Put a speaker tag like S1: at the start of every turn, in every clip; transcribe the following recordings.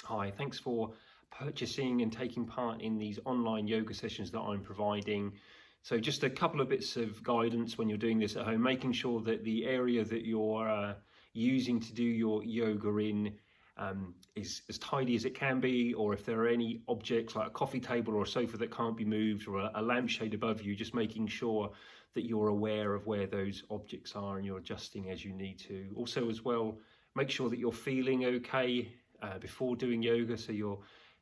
S1: Hi, thanks for purchasing and taking part in these online yoga sessions that I'm providing. So just a couple of bits of guidance when you're doing this at home, making sure that the area that you're using to do your yoga in is as tidy as it can be, or if there are any objects like a coffee table or a sofa that can't be moved, or a lampshade above you, just making sure that you're aware of where those objects are and you're adjusting as you need to. Also as well, make sure that you're feeling okay before doing yoga. So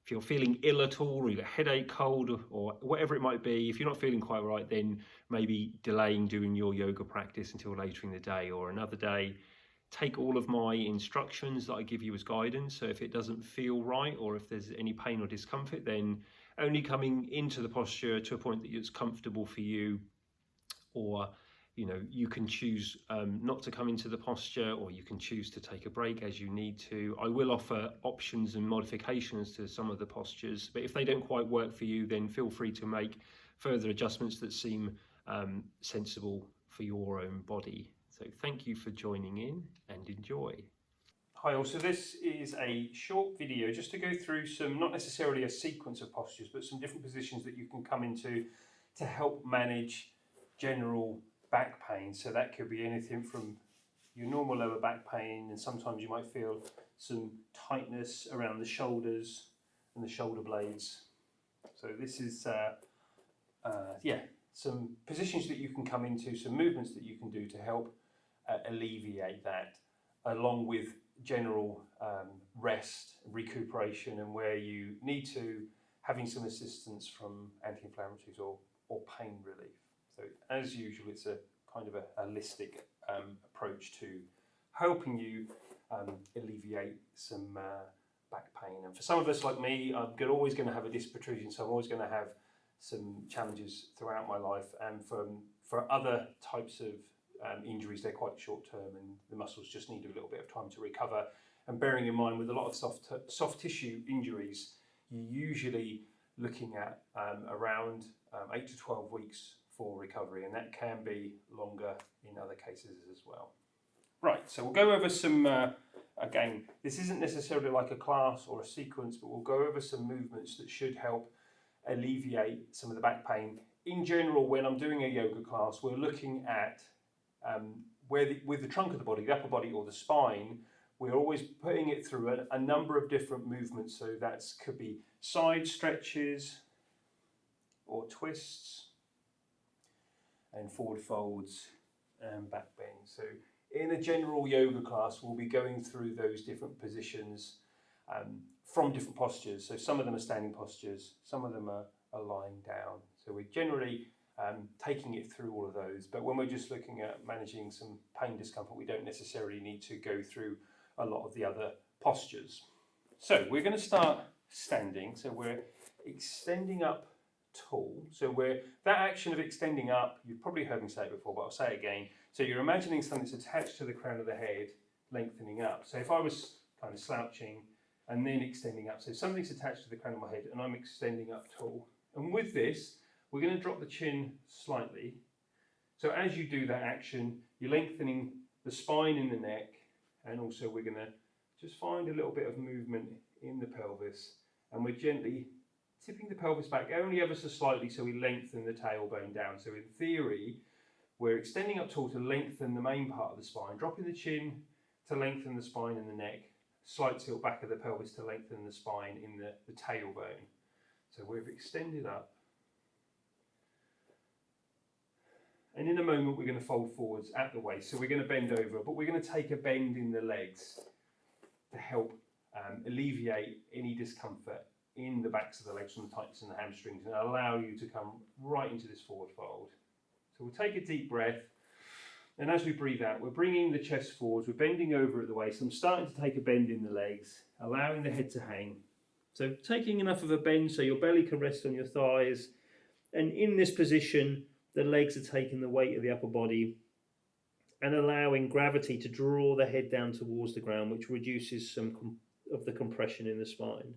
S1: if you're feeling ill at all, or you've got a headache, cold, or whatever it might be, if you're not feeling quite right, then maybe delaying doing your yoga practice until later in the day or another day. Take all of my instructions that I give you as guidance. So if it doesn't feel right, or if there's any pain or discomfort, then only coming into the posture to a point that it's comfortable for you, or you can choose not to come into the posture, or you can choose to take a break as you need to. I will offer options and modifications to some of the postures, but if they don't quite work for you, then feel free to make further adjustments that seem sensible for your own body. So thank you for joining in and enjoy. Hi all, so this is a short video just to go through some, not necessarily a sequence of postures, but some different positions that you can come into to help manage general back pain. So that could be anything from your normal lower back pain, and sometimes you might feel some tightness around the shoulders and the shoulder blades. So this is some positions that you can come into, some movements that you can do to help alleviate that, along with general rest, recuperation, and where you need to, having some assistance from anti-inflammatories or pain relief. So as usual, it's a kind of a holistic approach to helping you alleviate some back pain. And for some of us like me, I'm always going to have a disc protrusion, so I'm always going to have some challenges throughout my life. And for other types of injuries, they're quite short term, and the muscles just need a little bit of time to recover. And bearing in mind, with a lot of soft tissue injuries, you're usually looking at around 8 to 12 weeks for recovery, and that can be longer in other cases as well. Right, so we'll go over some, again, this isn't necessarily like a class or a sequence, but we'll go over some movements that should help alleviate some of the back pain. In general, when I'm doing a yoga class, we're looking at with the trunk of the body, the upper body or the spine, we're always putting it through a number of different movements. So that could be side stretches or twists and forward folds and back bends. So in a general yoga class, we'll be going through those different positions from different postures. So some of them are standing postures, some of them are lying down. So we're generally taking it through all of those. But when we're just looking at managing some pain discomfort, we don't necessarily need to go through a lot of the other postures. So we're going to start standing. So we're extending up tall. So that action of extending up, you've probably heard me say it before, but I'll say it again. So you're imagining something that's attached to the crown of the head, lengthening up. So if I was kind of slouching and then extending up, so something's attached to the crown of my head and I'm extending up tall. And with this, we're going to drop the chin slightly. So as you do that action, you're lengthening the spine in the neck, and also we're going to just find a little bit of movement in the pelvis, and we're gently tipping the pelvis back only ever so slightly, so we lengthen the tailbone down. So in theory, we're extending up tall to lengthen the main part of the spine, dropping the chin to lengthen the spine and the neck, slight tilt back of the pelvis to lengthen the spine in the tailbone. So we've extended up. And in a moment, we're going to fold forwards at the waist. So we're going to bend over, but we're going to take a bend in the legs to help alleviate any discomfort in the backs of the legs from the tightness in the hamstrings, and allow you to come right into this forward fold. So we'll take a deep breath, and as we breathe out, we're bringing the chest forwards, we're bending over at the waist. I'm starting to take a bend in the legs, allowing the head to hang. So taking enough of a bend so your belly can rest on your thighs, and in this position, the legs are taking the weight of the upper body and allowing gravity to draw the head down towards the ground, which reduces some of the compression in the spine.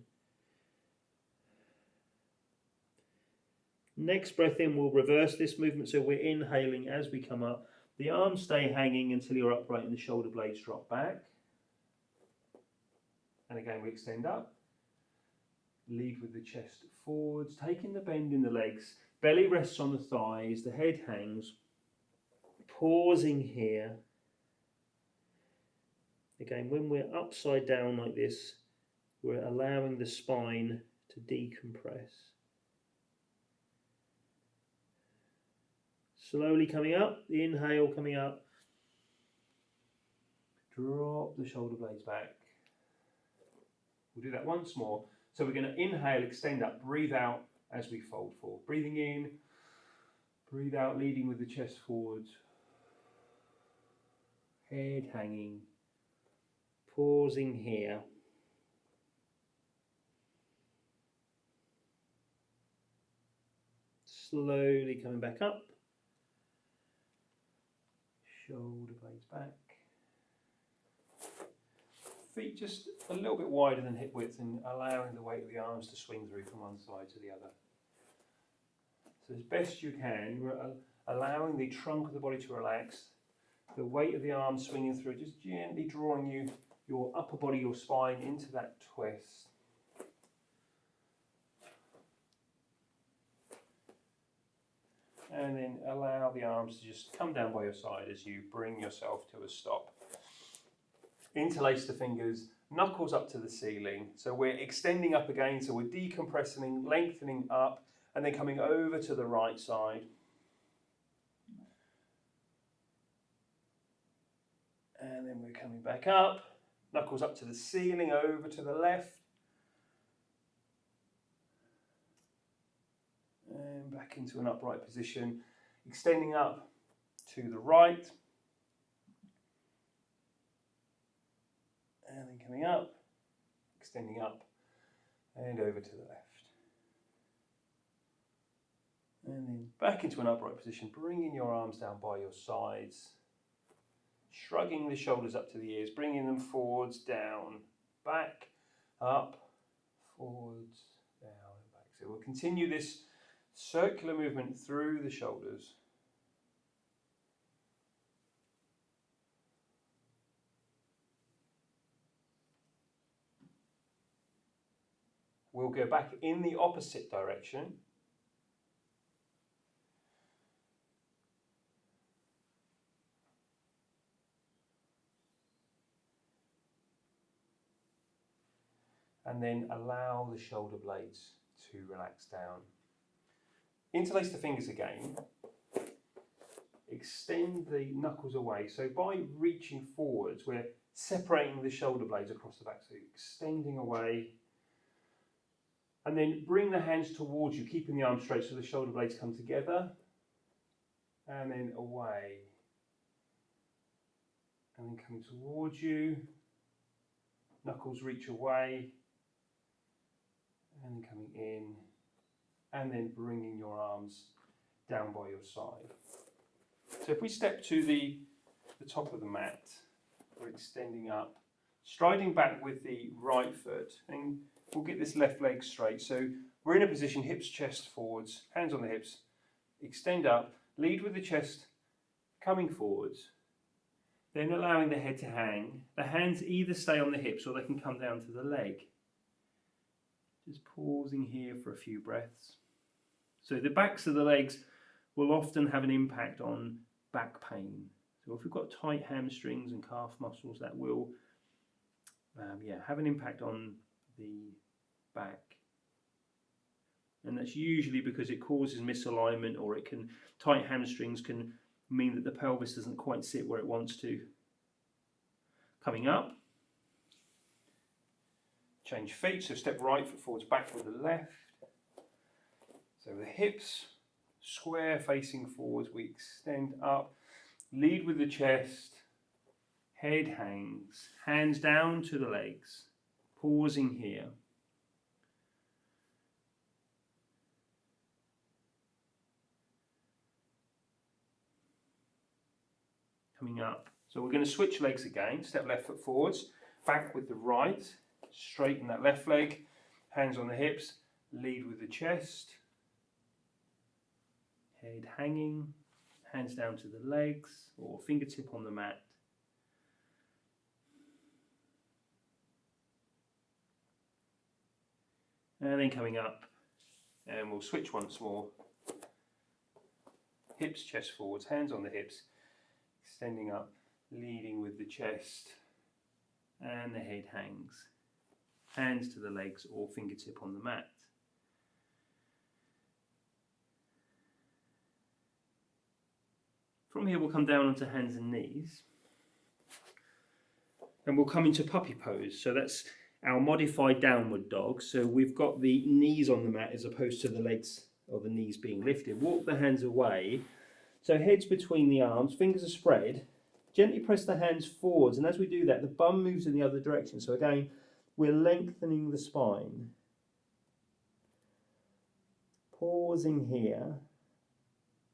S1: Next breath in, we'll reverse this movement. So we're inhaling as we come up. The arms stay hanging until you're upright and the shoulder blades drop back. And again, we extend up. lead with the chest forwards, taking the bend in the legs, belly rests on the thighs, the head hangs, pausing here. Again, when we're upside down like this, we're allowing the spine to decompress. Slowly coming up, the inhale coming up. Drop the shoulder blades back. We'll do that once more. So we're going to inhale, extend up, breathe out as we fold forward. Breathing in, breathe out, leading with the chest forwards. Head hanging. Pausing here. Slowly coming back up. Shoulder blades back. Feet just a little bit wider than hip width and allowing the weight of the arms to swing through from one side to the other. So as best you can, you're allowing the trunk of the body to relax, the weight of the arms swinging through, just gently drawing your upper body, your spine into that twist. And then allow the arms to just come down by your side as you bring yourself to a stop. Interlace the fingers, knuckles up to the ceiling. So we're extending up again, so we're decompressing, lengthening up, and then coming over to the right side. And then we're coming back up, knuckles up to the ceiling, over to the left. And back into an upright position, extending up to the right. And then coming up, extending up, and over to the left. And then back into an upright position, bringing your arms down by your sides. Shrugging the shoulders up to the ears, bringing them forwards, down, back, up, forwards, down, and back. So we'll continue this circular movement through the shoulders. We'll go back in the opposite direction. And then allow the shoulder blades to relax down. Interlace the fingers again. Extend the knuckles away. So by reaching forwards, we're separating the shoulder blades across the back. So extending away. And then bring the hands towards you, keeping the arms straight so the shoulder blades come together. And then away. And then coming towards you. Knuckles reach away. And then coming in. And then bringing your arms down by your side. So if we step to the top of the mat, we're extending up, striding back with the right foot, and we'll get this left leg straight. So we're in a position, hips, chest forwards, hands on the hips, extend up, lead with the chest coming forwards, then allowing the head to hang. The hands either stay on the hips or they can come down to the leg. Just pausing here for a few breaths. So the backs of the legs will often have an impact on back pain. So if we've got tight hamstrings and calf muscles, that will have an impact on the back. And that's usually because it causes misalignment, or tight hamstrings can mean that the pelvis doesn't quite sit where it wants to. Coming up. Change feet, so step right foot forwards, back with the left. So the hips square facing forwards, we extend up, lead with the chest, head hangs, hands down to the legs, pausing here. Coming up. So we're going to switch legs again, step left foot forwards, back with the right, straighten that left leg, hands on the hips, lead with the chest, head hanging, hands down to the legs or fingertip on the mat. And then coming up, and we'll switch once more. Hips, chest forwards, hands on the hips, extending up, leading with the chest, and the head hangs. Hands to the legs or fingertip on the mat. From here we'll come down onto hands and knees. And we'll come into puppy pose. So that's our modified downward dog. So we've got the knees on the mat as opposed to the legs or the knees being lifted. Walk the hands away. So heads between the arms, fingers are spread. Gently press the hands forwards, and as we do that, the bum moves in the other direction. So again, we're lengthening the spine. Pausing here,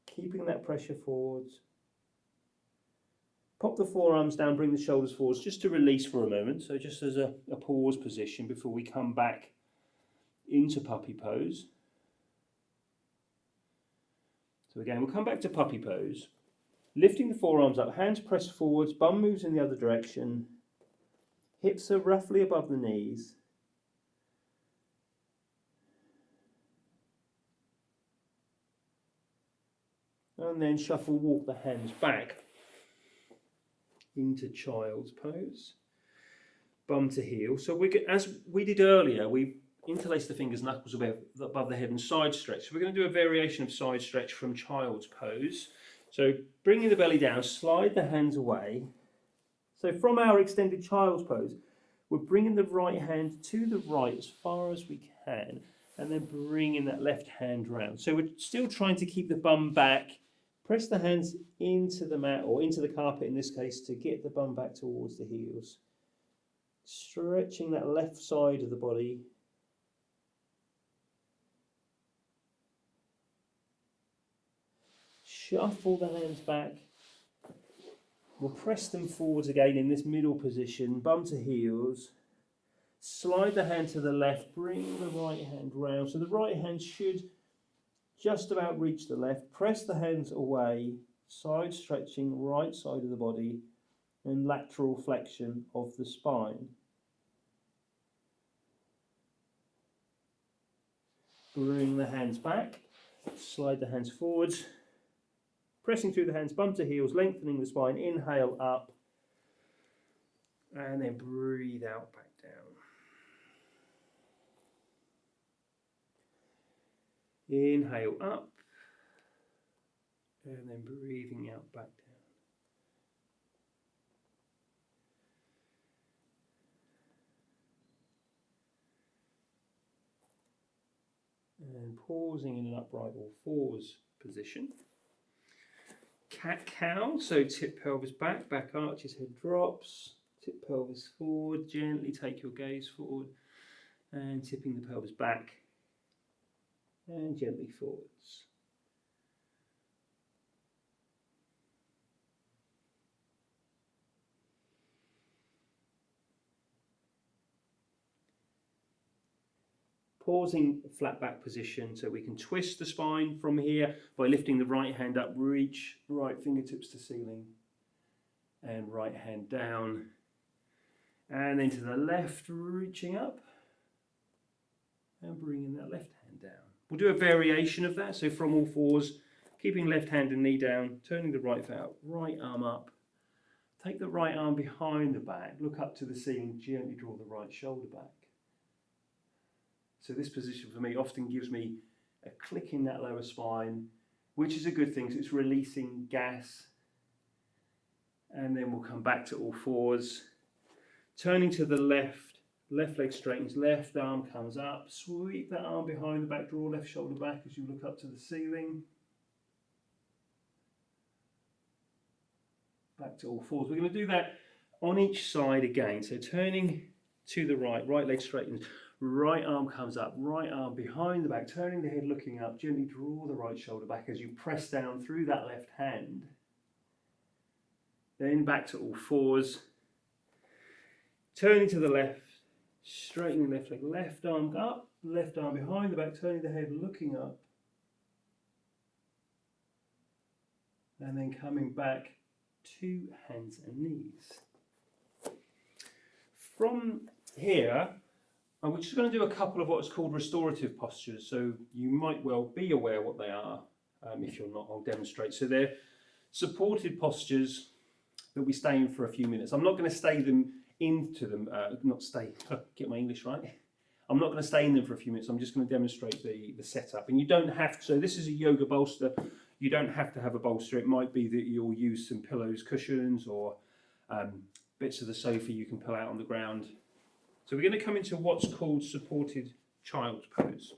S1: keeping that pressure forwards. Pop the forearms down, bring the shoulders forwards just to release for a moment. So just as a pause position before we come back into puppy pose. So again, we'll come back to puppy pose. Lifting the forearms up, hands pressed forwards, bum moves in the other direction. Hips are roughly above the knees. And then shuffle, walk the hands back into child's pose. Bum to heel. So as we did earlier, we interlace the fingers, knuckles above the head and side stretch. So we're going to do a variation of side stretch from child's pose. So bringing the belly down, slide the hands away. So from our extended child's pose, we're bringing the right hand to the right as far as we can, and then bringing that left hand round. So we're still trying to keep the bum back. Press the hands into the mat, or into the carpet in this case, to get the bum back towards the heels. Stretching that left side of the body. Shuffle the hands back. We'll press them forwards again in this middle position, bum to heels. Slide the hand to the left, bring the right hand round. So the right hand should just about reach the left. Press the hands away, side stretching right side of the body and lateral flexion of the spine. Bring the hands back, slide the hands forwards. Pressing through the hands, bum to heels, lengthening the spine, inhale up, and then breathe out back down. Inhale up, and then breathing out back down. And pausing in an upright or fours position. Cat-cow, so tip pelvis back, back arches, head drops, tip pelvis forward, gently take your gaze forward and tipping the pelvis back and gently forwards. Pausing flat back position so we can twist the spine from here by lifting the right hand up, reach right fingertips to ceiling and right hand down, and then to the left, reaching up and bringing that left hand down. We'll do a variation of that, so from all fours, keeping left hand and knee down, turning the right foot out, right arm up, take the right arm behind the back, look up to the ceiling, gently draw the right shoulder back. So this position for me often gives me a click in that lower spine, which is a good thing because it's releasing gas. And then we'll come back to all fours. Turning to the left, left leg straightens, left arm comes up, sweep that arm behind the back, draw left shoulder back as you look up to the ceiling. Back to all fours. We're going to do that on each side again. So turning to the right, right leg straightens. Right arm comes up, right arm behind the back, turning the head, looking up, gently draw the right shoulder back as you press down through that left hand. Then back to all fours. Turning to the left, straightening left leg, left arm up, left arm behind the back, turning the head, looking up. And then coming back to hands and knees. From here, And we're just going to do a couple of what's called restorative postures. So you might well be aware what they are. If you're not, I'll demonstrate. So they're supported postures that we stay in for a few minutes. I'm not going to stay them into them, get my English right. I'm not going to stay in them for a few minutes. I'm just going to demonstrate the setup. And you don't have to, so this is a yoga bolster. You don't have to have a bolster. It might be that you'll use some pillows, cushions, or bits of the sofa you can pull out on the ground. So we're going to come into what's called supported child's pose.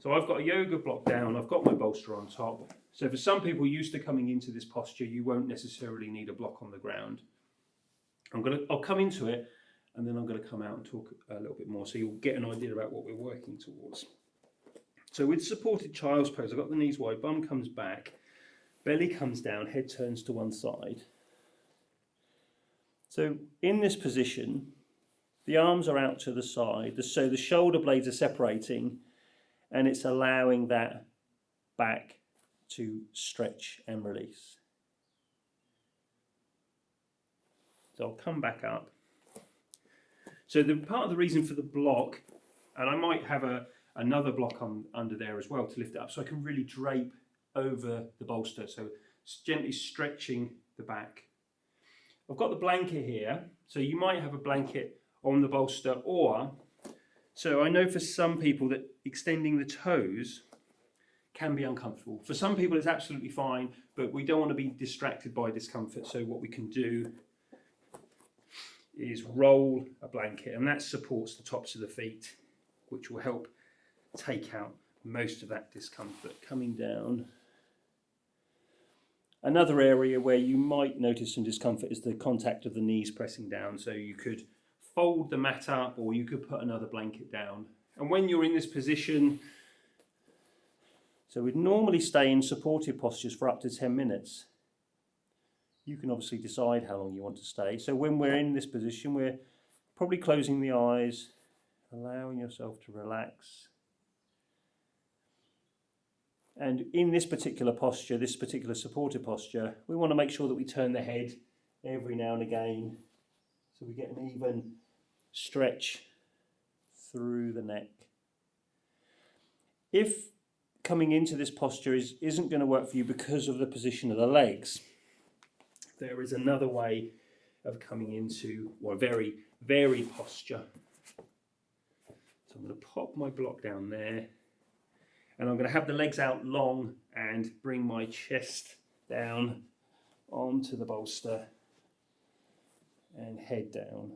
S1: So I've got a yoga block down, I've got my bolster on top. So for some people used to coming into this posture, you won't necessarily need a block on the ground. I'll come into it, and then I'm going to come out and talk a little bit more so you'll get an idea about what we're working towards. So with supported child's pose, I've got the knees wide, bum comes back, belly comes down, head turns to one side. So in this position, the arms are out to the side, so the shoulder blades are separating, and it's allowing that back to stretch and release. So I'll come back up. So the part of the reason for the block, and I might have another block under there as well to lift it up, so I can really drape over the bolster, so it's gently stretching the back. I've got the blanket here, so you might have a blanket on the bolster, or, so I know for some people that extending the toes can be uncomfortable. For some people it's absolutely fine, but we don't want to be distracted by discomfort, so what we can do is roll a blanket, and that supports the tops of the feet, which will help take out most of that discomfort. Coming down. Another area where you might notice some discomfort is the contact of the knees pressing down, so you could fold the mat up, or you could put another blanket down. And when you're in this position, so we'd normally stay in supported postures for up to 10 minutes. You can obviously decide how long you want to stay. So when we're in this position, we're probably closing the eyes, allowing yourself to relax. And in this particular posture, this particular supported posture, we want to make sure that we turn the head every now and again, so we get an even stretch through the neck. If coming into this posture isn't going to work for you because of the position of the legs, there is another way of coming into a very varied posture. So I'm going to pop my block down there, and I'm going to have the legs out long and bring my chest down onto the bolster and head down.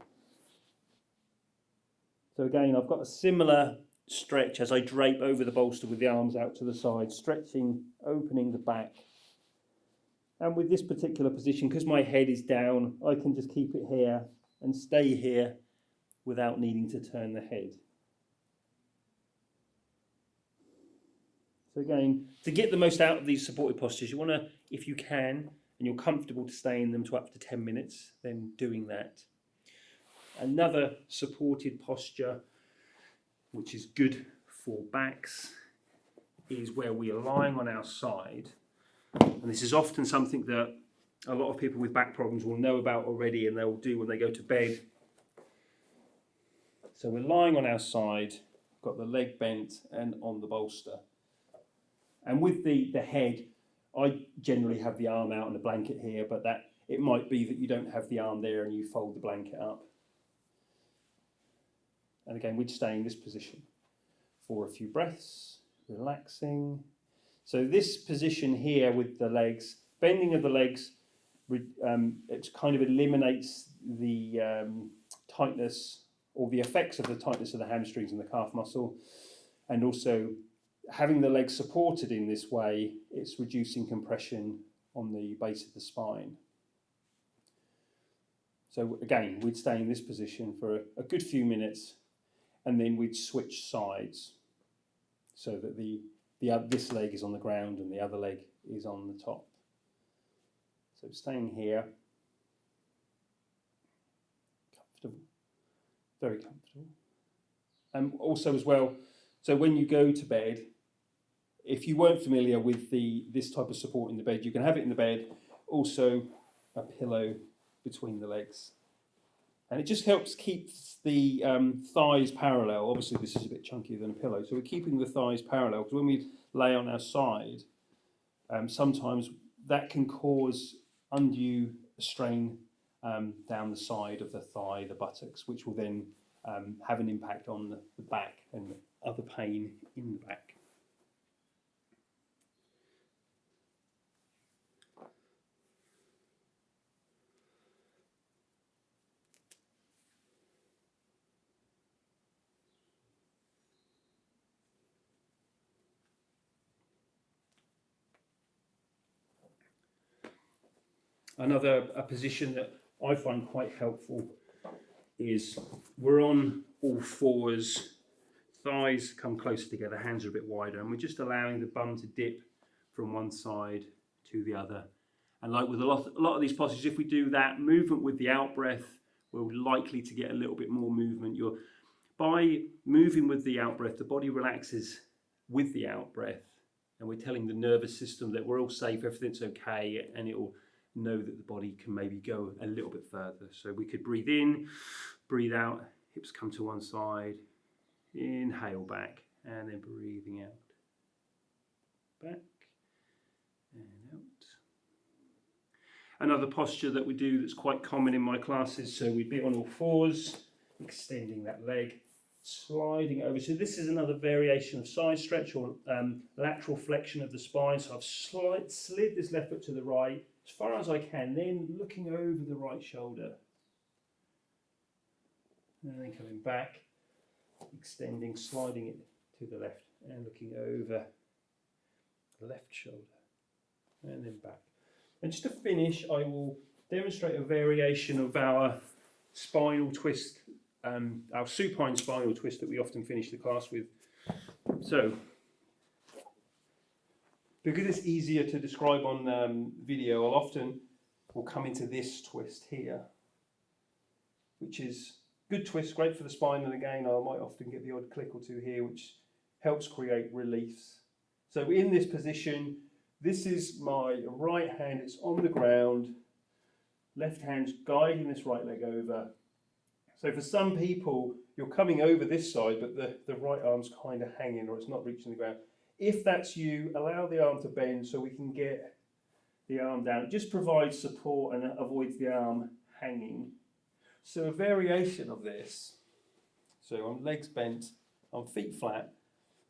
S1: So again, I've got a similar stretch as I drape over the bolster with the arms out to the side, stretching, opening the back. And with this particular position, because my head is down, I can just keep it here and stay here without needing to turn the head. So again, to get the most out of these supported postures, you want to, if you can, and you're comfortable to stay in them to up to 10 minutes, then doing that. Another supported posture, which is good for backs, is where we are lying on our side. And this is often something that a lot of people with back problems will know about already, and they'll do when they go to bed. So we're lying on our side, got the leg bent and on the bolster. And with the head, I generally have the arm out and the blanket here, but that it might be that you don't have the arm there and you fold the blanket up. And again, we'd stay in this position for a few breaths, relaxing. So this position here with the legs, bending of the legs, it kind of eliminates the tightness or the effects of the tightness of the hamstrings and the calf muscle, and also having the legs supported in this way, it's reducing compression on the base of the spine. So again, we'd stay in this position for a good few minutes, and then we'd switch sides so that this leg is on the ground and the other leg is on the top. So staying here, comfortable, very comfortable. And also as well, so when you go to bed, if you weren't familiar with this type of support in the bed, you can have it in the bed, also a pillow between the legs. And it just helps keep the thighs parallel. Obviously, this is a bit chunkier than a pillow, so we're keeping the thighs parallel, because when we lay on our side, sometimes that can cause undue strain down the side of the thigh, the buttocks, which will then have an impact on the back and other pain in the back. Another position that I find quite helpful is we're on all fours, thighs come closer together, hands are a bit wider, and we're just allowing the bum to dip from one side to the other. And like with a lot of these postures, if we do that movement with the out breath, we're likely to get a little bit more movement. By moving with the out breath, the body relaxes with the out breath, and we're telling the nervous system that we're all safe, everything's okay, and it will know that the body can maybe go a little bit further. So we could breathe in, breathe out, hips come to one side, inhale back, and then breathing out, back and out. Another posture that we do that's quite common in my classes, so we'd be on all fours, extending that leg, sliding over. So this is another variation of side stretch or lateral flexion of the spine. So I've slid this left foot to the right as far as I can, then looking over the right shoulder, and then coming back, extending, sliding it to the left, and looking over the left shoulder, and then back. And just to finish, I will demonstrate a variation of our spinal twist, our supine spinal twist that we often finish the class with. So, because it's easier to describe on video, we'll come into this twist here, which is good twist, great for the spine, and again, I might often get the odd click or two here, which helps create reliefs. So in this position, this is my right hand, it's on the ground, left hand's guiding this right leg over. So for some people, you're coming over this side, but the right arm's kind of hanging, or it's not reaching the ground. If that's you, allow the arm to bend so we can get the arm down. It just provides support and avoids the arm hanging. So a variation of this, so I'm legs bent, I'm feet flat,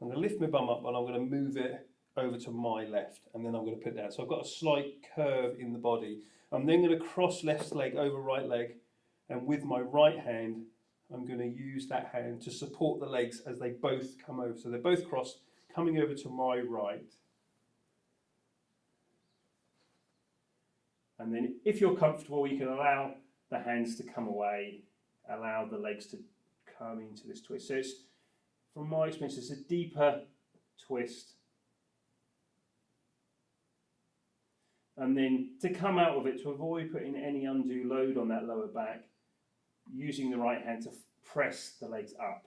S1: I'm going to lift my bum up and I'm going to move it over to my left, and then I'm going to put it down. So I've got a slight curve in the body. I'm then going to cross left leg over right leg, and with my right hand, I'm going to use that hand to support the legs as they both come over. So they're both crossed, coming over to my right. And then if you're comfortable, you can allow the hands to come away, allow the legs to come into this twist. So it's, from my experience, it's a deeper twist. And then to come out of it, to avoid putting any undue load on that lower back, using the right hand to press the legs up,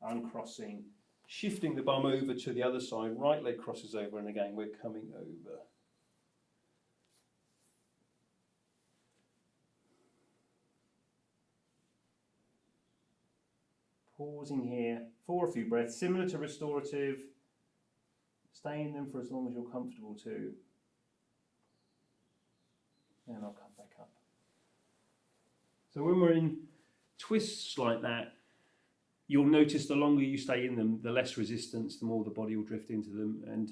S1: uncrossing, shifting the bum over to the other side, right leg crosses over, and again we're coming over. Pausing here for a few breaths, similar to restorative. Stay in them for as long as you're comfortable to. And I'll come back up. So when we're in twists like that, you'll notice the longer you stay in them, the less resistance, the more the body will drift into them. And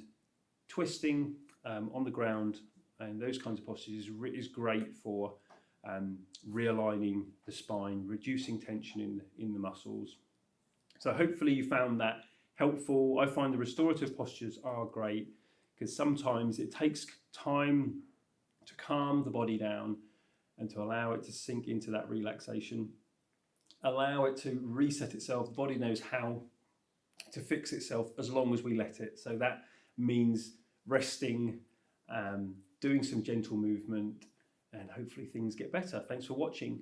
S1: twisting on the ground and those kinds of postures is great for realigning the spine, reducing tension in the muscles. So hopefully you found that helpful. I find the restorative postures are great because sometimes it takes time to calm the body down and to allow it to sink into that relaxation, allow it to reset itself. The body knows how to fix itself as long as we let it. So that means resting, doing some gentle movement, and hopefully things get better. Thanks for watching.